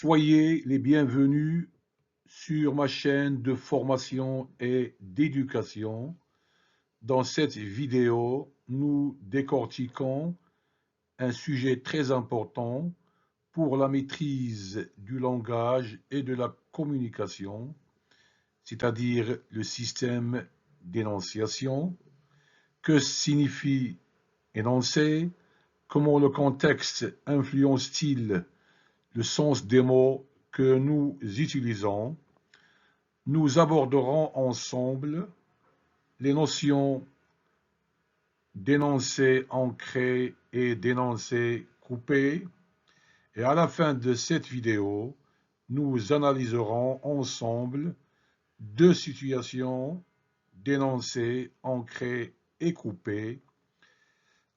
Soyez les bienvenus sur ma chaîne de formation et d'éducation. Dans cette vidéo, nous décortiquons un sujet très important pour la maîtrise du langage et de la communication, c'est-à-dire le système d'énonciation. Que signifie énoncer? Comment le contexte influence-t-il le sens des mots que nous utilisons? Nous aborderons ensemble les notions d'énoncé ancré et d'énoncé coupé. Et à la fin de cette vidéo, nous analyserons ensemble deux situations d'énoncé ancré et coupé.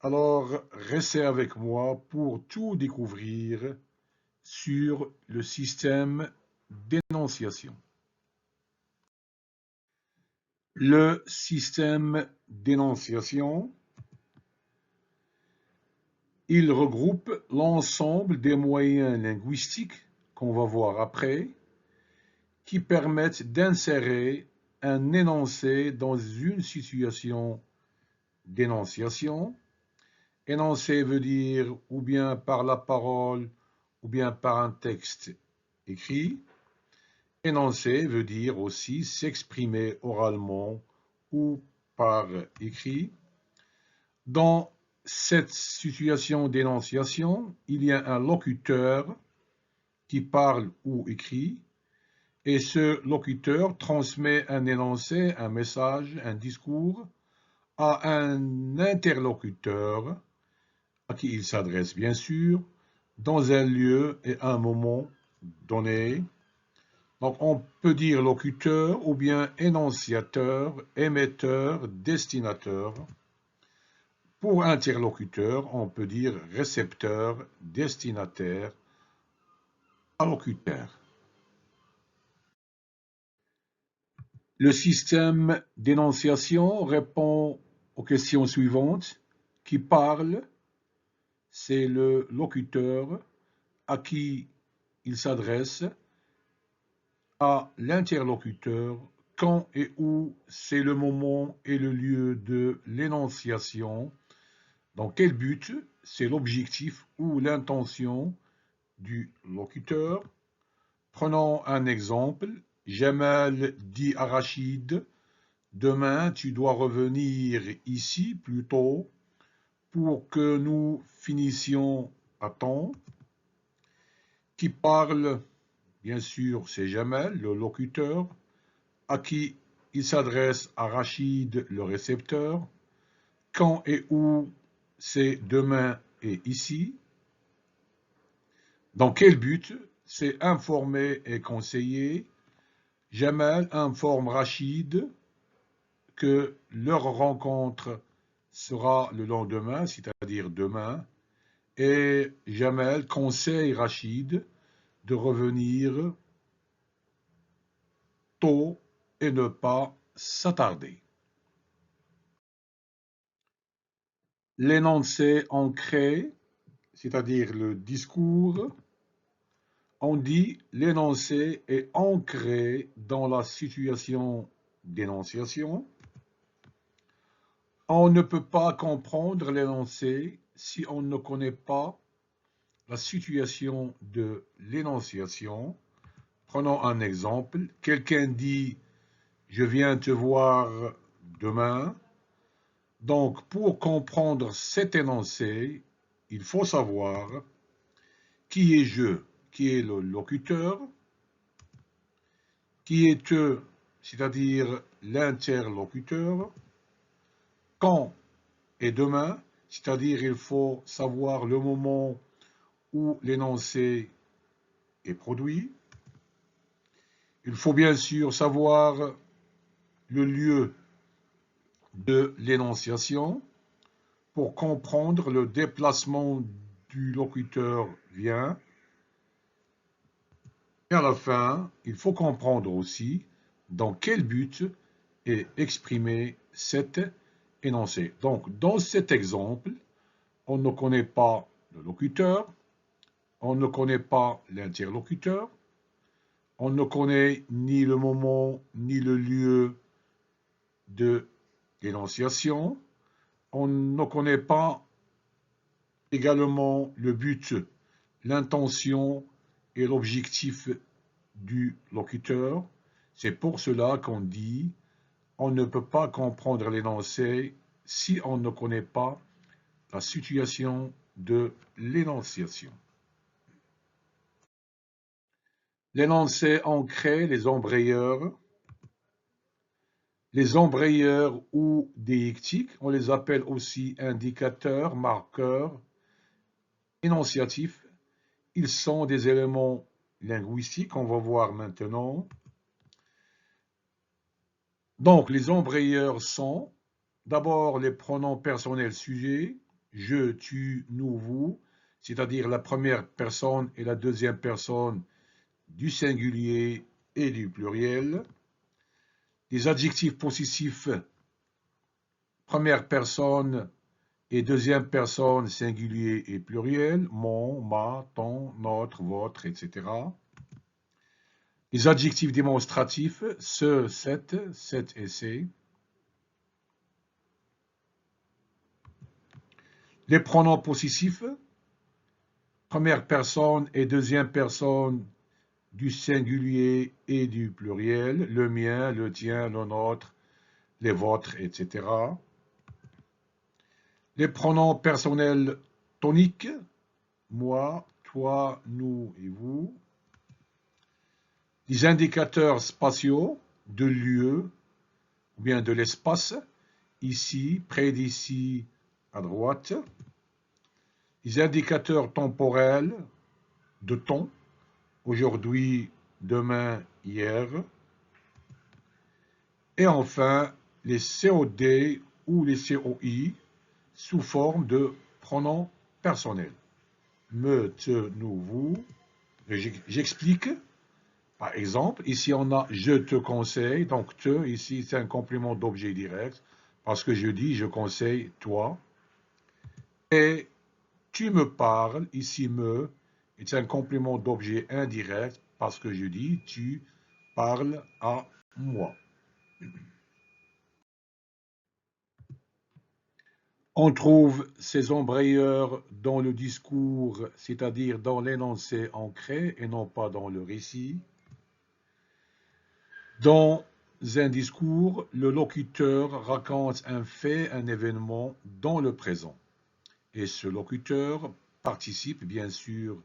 Alors, restez avec moi pour tout découvrir sur le système d'énonciation. Le système d'énonciation, il regroupe l'ensemble des moyens linguistiques, qu'on va voir après, qui permettent d'insérer un énoncé dans une situation d'énonciation. Énoncé veut dire ou bien par la parole, ou bien par un texte écrit. Énoncer veut dire aussi s'exprimer oralement ou par écrit. Dans cette situation d'énonciation, il y a un locuteur qui parle ou écrit, et ce locuteur transmet un énoncé, un message, un discours à un interlocuteur à qui il s'adresse bien sûr, dans un lieu et un moment donné. Donc on peut dire locuteur ou bien énonciateur, émetteur, destinateur. Pour interlocuteur, on peut dire récepteur, destinataire, allocuteur. Le système d'énonciation répond aux questions suivantes. Qui parle? C'est le locuteur à qui il s'adresse. À l'interlocuteur. Quand et où? C'est le moment et le lieu de l'énonciation. Dans quel but? C'est l'objectif ou l'intention du locuteur. Prenons un exemple. Jamal dit à Rachid, demain tu dois revenir ici plus tôt pour que nous finissions à temps. Qui parle? Bien sûr, c'est Jamal, le locuteur, à qui il s'adresse à Rachid, le récepteur. Quand et où? C'est demain et ici. Dans quel but? C'est informer et conseiller. Jamal informe Rachid que leur rencontre sera le lendemain, c'est-à-dire demain, et Jamal conseille Rachid de revenir tôt et ne pas s'attarder. L'énoncé ancré, c'est-à-dire le discours, on dit l'énoncé est ancré dans la situation d'énonciation. On ne peut pas comprendre l'énoncé si on ne connaît pas la situation de l'énonciation. Prenons un exemple. Quelqu'un dit « Je viens te voir demain ». Donc, pour comprendre cet énoncé, il faut savoir qui est je, qui est le locuteur, qui est eux, c'est-à-dire l'interlocuteur, quand et demain, c'est-à-dire il faut savoir le moment où l'énoncé est produit. Il faut bien sûr savoir le lieu de l'énonciation pour comprendre le déplacement du locuteur vient. Et à la fin, il faut comprendre aussi dans quel but est exprimé cet énoncé. Donc, dans cet exemple, on ne connaît pas le locuteur, on ne connaît pas l'interlocuteur, on ne connaît ni le moment ni le lieu de l'énonciation, on ne connaît pas également le but, l'intention et l'objectif du locuteur. C'est pour cela qu'on dit on ne peut pas comprendre l'énoncé si on ne connaît pas la situation de l'énonciation. L'énoncé ancré, les embrayeurs ou déictiques, on les appelle aussi indicateurs, marqueurs, énonciatifs. Ils sont des éléments linguistiques, on va voir maintenant. Donc, les embrayeurs sont d'abord les pronoms personnels sujets, je, tu, nous, vous, c'est-à-dire la première personne et la deuxième personne du singulier et du pluriel. Les adjectifs possessifs, première personne et deuxième personne singulier et pluriel, mon, ma, ton, notre, votre, etc. Les adjectifs démonstratifs, ce, cette et c'est. Les pronoms possessifs, première personne et deuxième personne du singulier et du pluriel, le mien, le tien, le nôtre, les vôtres, etc. Les pronoms personnels toniques, moi, toi, nous et vous. Les indicateurs spatiaux de lieu ou bien de l'espace, ici, près d'ici, à droite. Les indicateurs temporels de temps, aujourd'hui, demain, hier. Et enfin, les COD ou les COI sous forme de pronoms personnels. Me, te, nous, vous. J'explique. Par exemple, ici on a je te conseille, donc te, ici c'est un complément d'objet direct, parce que je dis je conseille toi. Et tu me parles, ici me, c'est un complément d'objet indirect, parce que je dis tu parles à moi. On trouve ces embrayeurs dans le discours, c'est-à-dire dans l'énoncé ancré et non pas dans le récit. Dans un discours, le locuteur raconte un fait, un événement dans le présent. Et ce locuteur participe bien sûr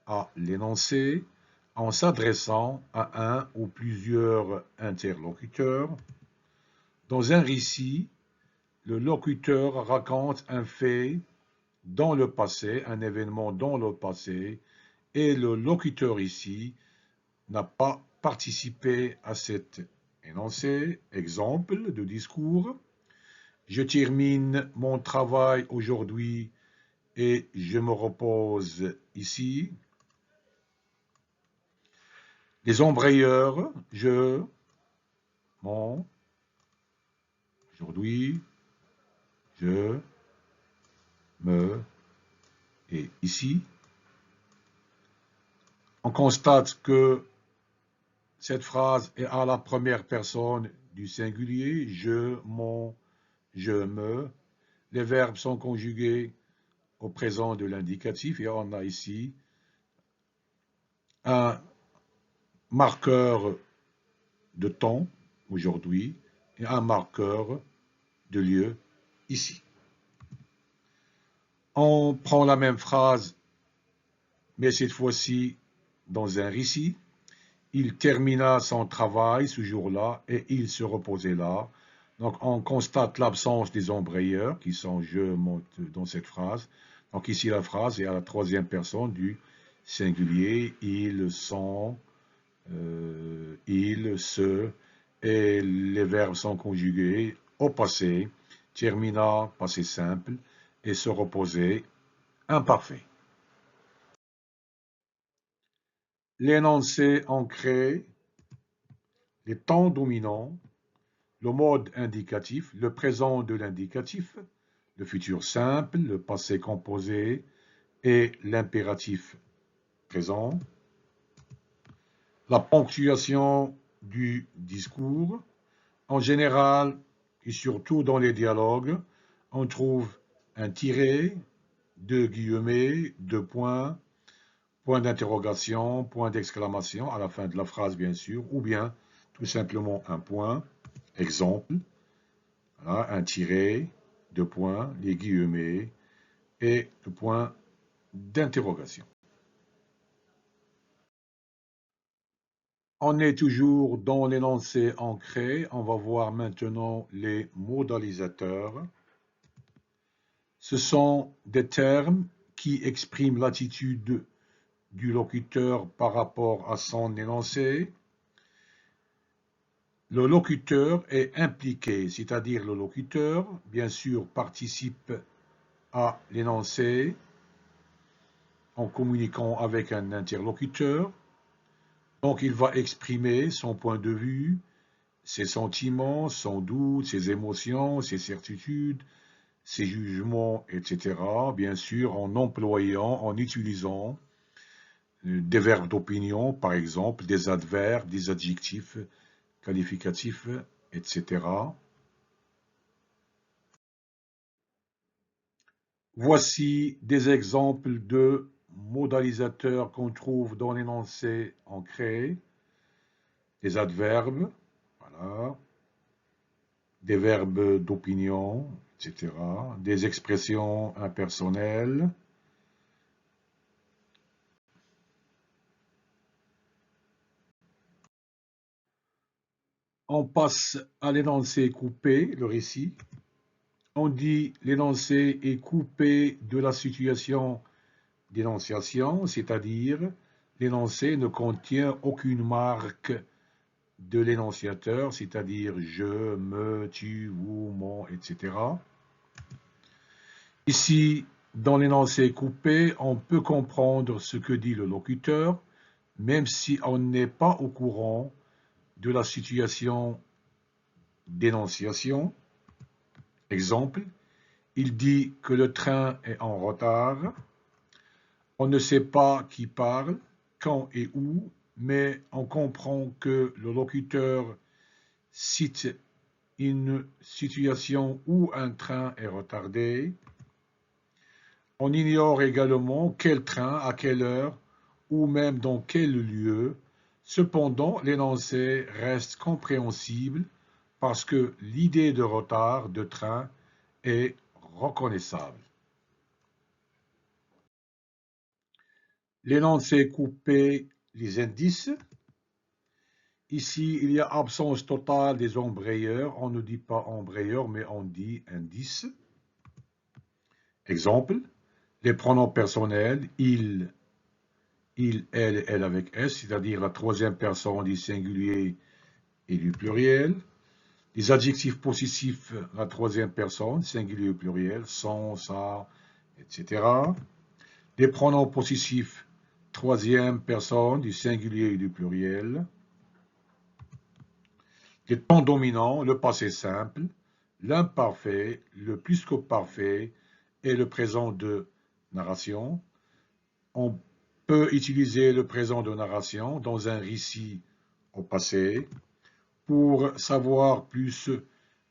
à l'énoncé en s'adressant à un ou plusieurs interlocuteurs. Dans un récit, le locuteur raconte un fait dans le passé, un événement dans le passé, et le locuteur ici n'a pas participé à cet énoncé. Exemple de discours. Je termine mon travail aujourd'hui et je me repose ici. Les embrayeurs, je, mon, aujourd'hui, je, me, et ici. On constate que cette phrase est à la première personne du singulier, je, mon, je, me. Les verbes sont conjugués au présent de l'indicatif et on a ici un marqueur de temps, aujourd'hui, et un marqueur de lieu, ici. On prend la même phrase, mais cette fois-ci dans un récit. Il termina son travail ce jour-là et il se reposait là. Donc on constate l'absence des embrayeurs qui sont je monte dans cette phrase. Donc ici la phrase est à la troisième personne du singulier. Ils sont, il, se, et les verbes sont conjugués au passé, termina, passé simple, et se reposer, imparfait. L'énoncé ancré, les temps dominants, le mode indicatif, le présent de l'indicatif, le futur simple, le passé composé et l'impératif présent, la ponctuation du discours. En général, et surtout dans les dialogues, on trouve un tiret, deux guillemets, deux points, point d'interrogation, point d'exclamation à la fin de la phrase, bien sûr, ou bien tout simplement un point. Exemple, voilà, un tiret, deux points, les guillemets et le point d'interrogation. On est toujours dans l'énoncé ancré. On va voir maintenant les modalisateurs. Ce sont des termes qui expriment l'attitude du locuteur par rapport à son énoncé. Le locuteur est impliqué, c'est-à-dire le locuteur, bien sûr, participe à l'énoncé en communiquant avec un interlocuteur. Donc, il va exprimer son point de vue, ses sentiments, son doute, ses émotions, ses certitudes, ses jugements, etc. Bien sûr, en utilisant des verbes d'opinion, par exemple, des adverbes, des adjectifs qualificatifs, etc. Voici des exemples de modalisateurs qu'on trouve dans l'énoncé ancré. Des adverbes, voilà, des verbes d'opinion, etc., des expressions impersonnelles. On passe à l'énoncé coupé, le récit. On dit l'énoncé est coupé de la situation d'énonciation, c'est-à-dire l'énoncé ne contient aucune marque de l'énonciateur, c'est-à-dire je, me, tu, vous, mon, etc. Ici, dans l'énoncé coupé, on peut comprendre ce que dit le locuteur, même si on n'est pas au courant de la situation d'énonciation. Exemple, il dit que le train est en retard. On ne sait pas qui parle, quand et où, mais on comprend que le locuteur cite une situation où un train est retardé. On ignore également quel train, à quelle heure, ou même dans quel lieu. Cependant, l'énoncé reste compréhensible parce que l'idée de retard de train est reconnaissable. L'énoncé coupé, les indices. Ici, il y a absence totale des embrayeurs. On ne dit pas embrayeur, mais on dit indice. Exemple, les pronoms personnels, il, elle avec S, c'est-à-dire la troisième personne du singulier et du pluriel. Les adjectifs possessifs, la troisième personne, singulier ou pluriel, son, ça, etc. Les pronoms possessifs, troisième personne du singulier et du pluriel. Les temps dominants, le passé simple, l'imparfait, le plus que parfait et le présent de narration. On peut utiliser le présent de narration dans un récit au passé. Pour savoir plus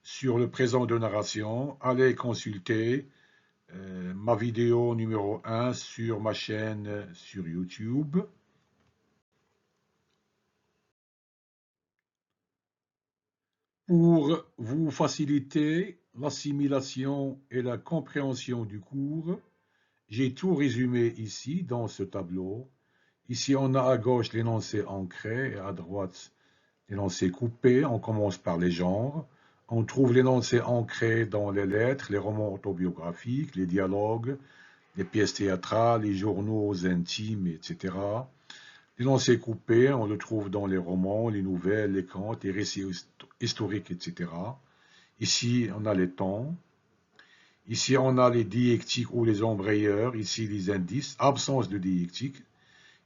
sur le présent de narration, allez consulter ma vidéo numéro 1 sur ma chaîne sur YouTube. Pour vous faciliter l'assimilation et la compréhension du cours, j'ai tout résumé ici dans ce tableau. Ici, on a à gauche l'énoncé ancré et à droite l'énoncé coupé. On commence par les genres. On trouve l'énoncé ancré dans les lettres, les romans autobiographiques, les dialogues, les pièces théâtrales, les journaux intimes, etc. L'énoncé coupé, on le trouve dans les romans, les nouvelles, les contes, les récits historiques, etc. Ici, on a les temps. Ici, on a les diéctiques ou les embrayeurs. Ici, les indices, absence de diéctique.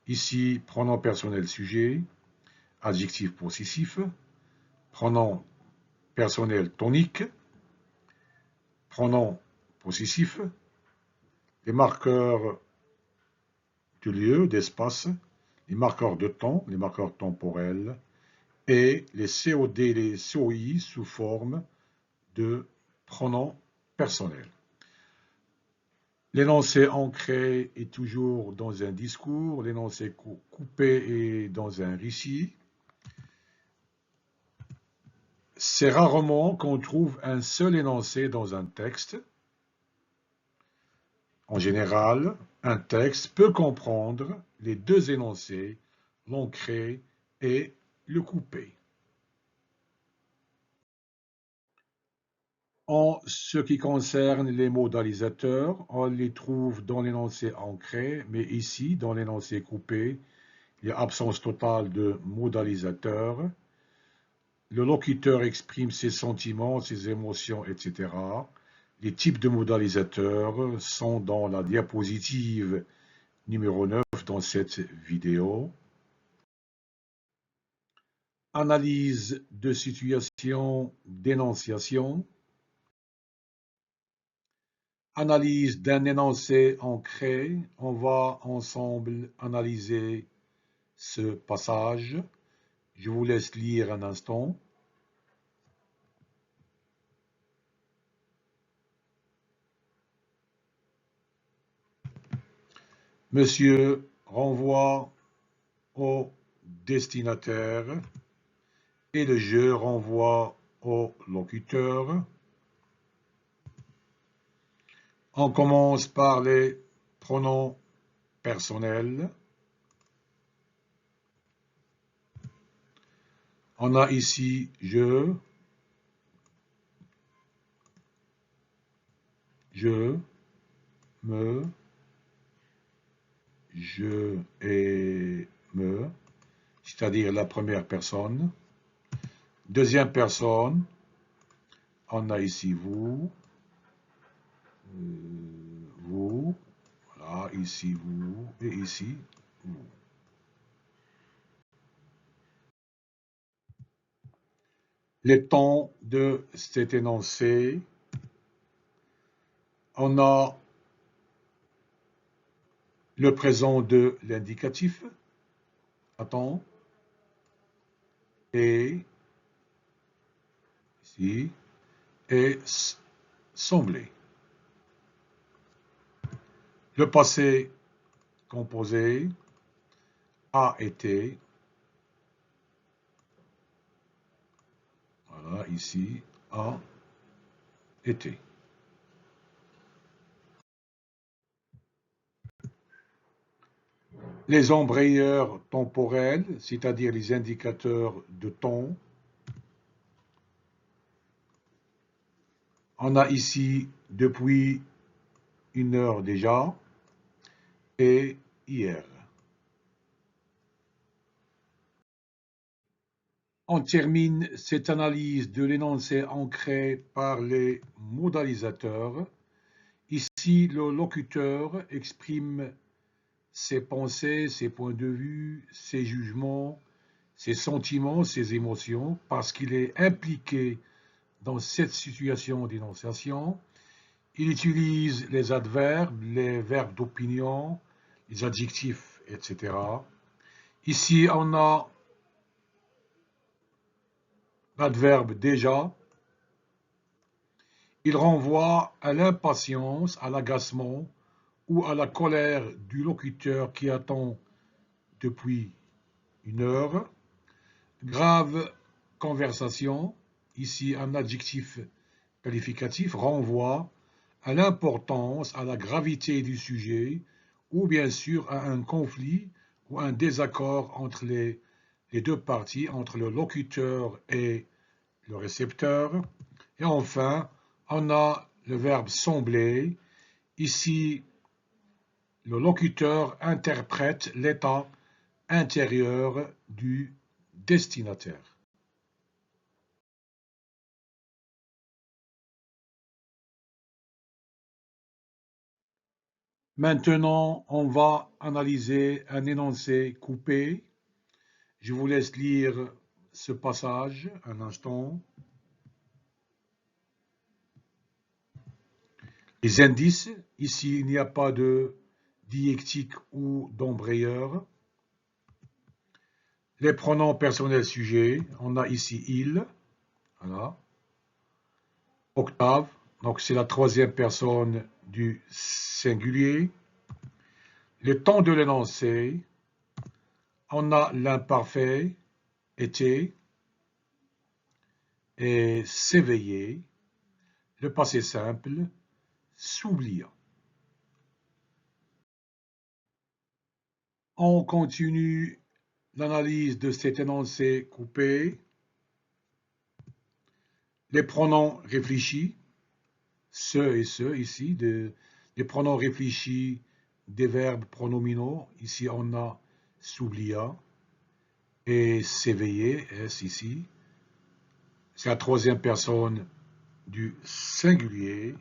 Ici, pronom personnel sujet, adjectif possessif, pronom personnel tonique, pronom possessif, les marqueurs de lieu, d'espace, les marqueurs de temps, les marqueurs temporels, et les COD et les COI sous forme de pronoms personnels. L'énoncé ancré est toujours dans un discours, l'énoncé coupé est dans un récit. C'est rarement qu'on trouve un seul énoncé dans un texte. En général, un texte peut comprendre les deux énoncés, l'ancré et le coupé. En ce qui concerne les modalisateurs, on les trouve dans l'énoncé ancré, mais ici, dans l'énoncé coupé, il y a absence totale de modalisateur. Le locuteur exprime ses sentiments, ses émotions, etc. Les types de modalisateurs sont dans la diapositive numéro 9 dans cette vidéo. Analyse de situation d'énonciation. Analyse d'un énoncé ancré. On va ensemble analyser ce passage. Je vous laisse lire un instant. Monsieur renvoie au destinataire et le je renvoie au locuteur. On commence par les pronoms personnels. On a ici je, me, je et me, c'est-à-dire la première personne. Deuxième personne, on a ici vous, vous, voilà, ici vous et ici vous. Les temps de cet énoncé, on a le présent de l'indicatif, attends, et ici, et semblé. Le passé composé a été, voilà, ici, a été. Les embrayeurs temporels, c'est-à-dire les indicateurs de temps. On a ici depuis 1 heure déjà et hier. On termine cette analyse de l'énoncé ancré par les modalisateurs. Ici, le locuteur exprime ses pensées, ses points de vue, ses jugements, ses sentiments, ses émotions, parce qu'il est impliqué dans cette situation d'énonciation. Il utilise les adverbes, les verbes d'opinion, les adjectifs, etc. Ici, on a l'adverbe déjà. Il renvoie à l'impatience, à l'agacement ou à la colère du locuteur qui attend depuis 1 heure. Grave conversation, ici un adjectif qualificatif, renvoie à l'importance, à la gravité du sujet, ou bien sûr à un conflit ou un désaccord entre les deux parties, entre le locuteur et le récepteur. Et enfin, on a le verbe sembler. Ici, le locuteur interprète l'état intérieur du destinataire. Maintenant, on va analyser un énoncé coupé. Je vous laisse lire ce passage un instant. Les indices, ici il n'y a pas de diéctique ou d'embrayeur. Les pronoms personnels sujets, on a ici il, voilà. Octave, donc c'est la troisième personne du singulier. Le temps de l'énoncé, on a l'imparfait, était, et s'éveiller, le passé simple, s'oublia. On continue l'analyse de cet énoncé coupé. Les pronoms réfléchis, ce et ce ici, les pronoms réfléchis des verbes pronominaux. Ici, on a s'oublia et s'éveiller, S ici. C'est la troisième personne du singulier.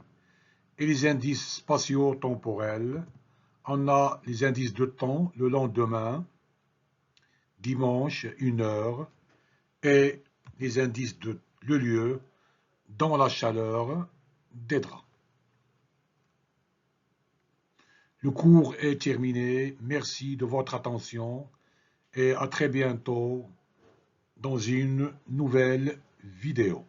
Et les indices spatio-temporels. On a les indices de temps, le lendemain, dimanche, 1 heure, et les indices de le lieu, dans la chaleur des draps. Le cours est terminé. Merci de votre attention et à très bientôt dans une nouvelle vidéo.